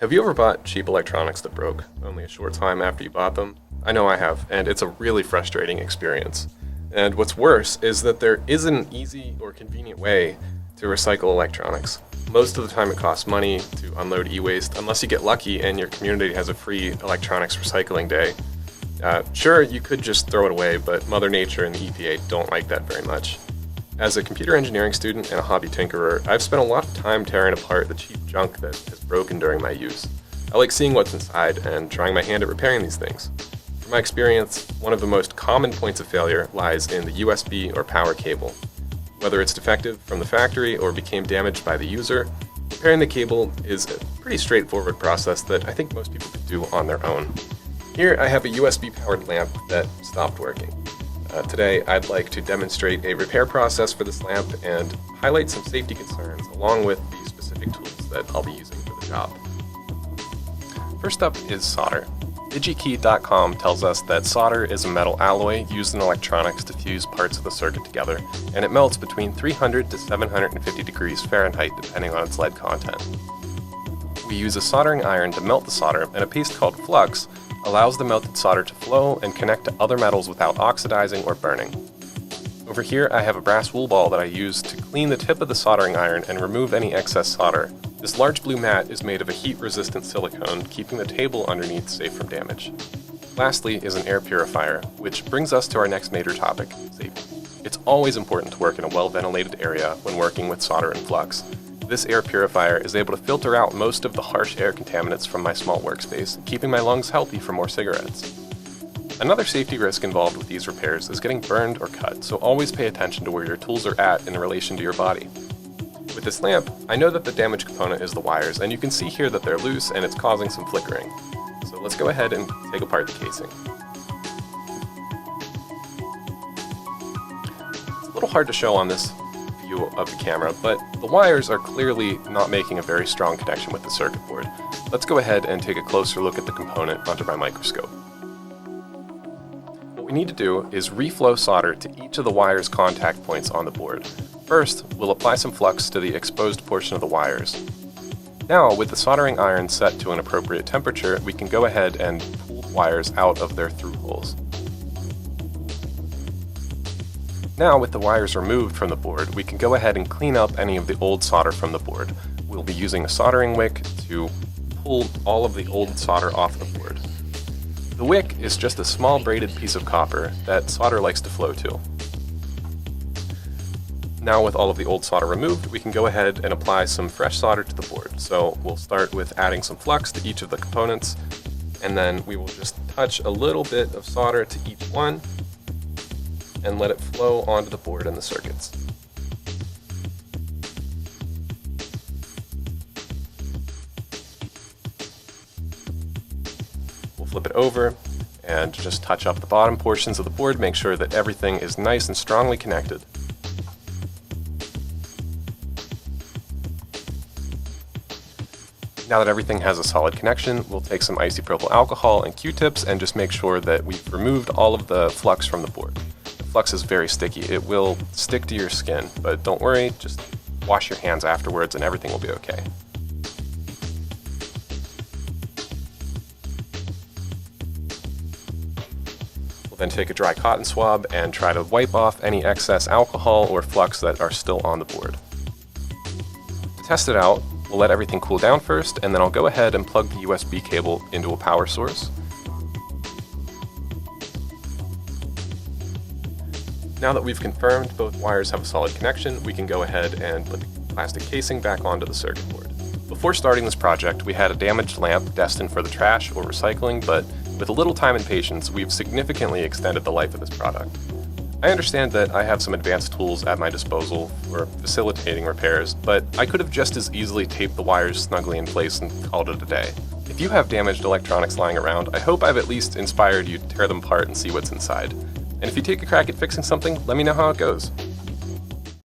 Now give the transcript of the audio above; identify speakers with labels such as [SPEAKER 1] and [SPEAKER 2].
[SPEAKER 1] Have you ever bought cheap electronics that broke only a short time after you bought them? I know I have, and it's a really frustrating experience. And what's worse is that there isn't an easy or convenient way to recycle electronics. Most of the time it costs money to unload e-waste, unless you get lucky and your community has a free electronics recycling day. Sure, you could just throw it away, but Mother Nature and the EPA don't like that very much. As a computer engineering student and a hobby tinkerer, I've spent a lot of time tearing apart the cheap junk that has broken during my use. I like seeing what's inside and trying my hand at repairing these things. From my experience, one of the most common points of failure lies in the USB or power cable. Whether it's defective from the factory or became damaged by the user, repairing the cable is a pretty straightforward process that I think most people could do on their own. Here I have a USB-powered lamp that stopped working. Today, I'd like to demonstrate a repair process for this lamp and highlight some safety concerns along with the specific tools that I'll be using for the job. First up is solder. DigiKey.com tells us that solder is a metal alloy used in electronics to fuse parts of the circuit together, and it melts between 300 to 750 degrees Fahrenheit depending on its lead content. We use a soldering iron to melt the solder, and a paste called flux allows the melted solder to flow and connect to other metals without oxidizing or burning. Over here I have a brass wool ball that I use to clean the tip of the soldering iron and remove any excess solder. This large blue mat is made of a heat-resistant silicone, keeping the table underneath safe from damage. Lastly is an air purifier, which brings us to our next major topic, safety. It's always important to work in a well-ventilated area when working with solder and flux. This air purifier is able to filter out most of the harsh air contaminants from my small workspace, keeping my lungs healthy for more cigarettes. Another safety risk involved with these repairs is getting burned or cut, so always pay attention to where your tools are at in relation to your body. With this lamp, I know that the damaged component is the wires, and you can see here that they're loose and it's causing some flickering. So let's go ahead and take apart the casing. It's a little hard to show on this view of the camera, but the wires are clearly not making a very strong connection with the circuit board. Let's go ahead and take a closer look at the component under my microscope. What we need to do is reflow solder to each of the wire's contact points on the board. First, we'll apply some flux to the exposed portion of the wires. Now, with the soldering iron set to an appropriate temperature, we can go ahead and pull the wires out of their through holes. Now, with the wires removed from the board, we can go ahead and clean up any of the old solder from the board. We'll be using a soldering wick to pull all of the old solder off the board. The wick is just a small braided piece of copper that solder likes to flow to. Now, with all of the old solder removed, we can go ahead and apply some fresh solder to the board. So we'll start with adding some flux to each of the components, and then we will just touch a little bit of solder to each one and let it flow onto the board and the circuits. We'll flip it over and just touch up the bottom portions of the board, make sure that everything is nice and strongly connected. Now that everything has a solid connection, we'll take some isopropyl alcohol and Q-tips and just make sure that we've removed all of the flux from the board. The flux is very sticky. It will stick to your skin, but don't worry, just wash your hands afterwards and everything will be okay. We'll then take a dry cotton swab and try to wipe off any excess alcohol or flux that are still on the board. To test it out, we'll let everything cool down first, and then I'll go ahead and plug the USB cable into a power source. Now that we've confirmed both wires have a solid connection, we can go ahead and put the plastic casing back onto the circuit board. Before starting this project, we had a damaged lamp destined for the trash or recycling, but with a little time and patience, we've significantly extended the life of this product. I understand that I have some advanced tools at my disposal for facilitating repairs, but I could have just as easily taped the wires snugly in place and called it a day. If you have damaged electronics lying around, I hope I've at least inspired you to tear them apart and see what's inside. And if you take a crack at fixing something, let me know how it goes.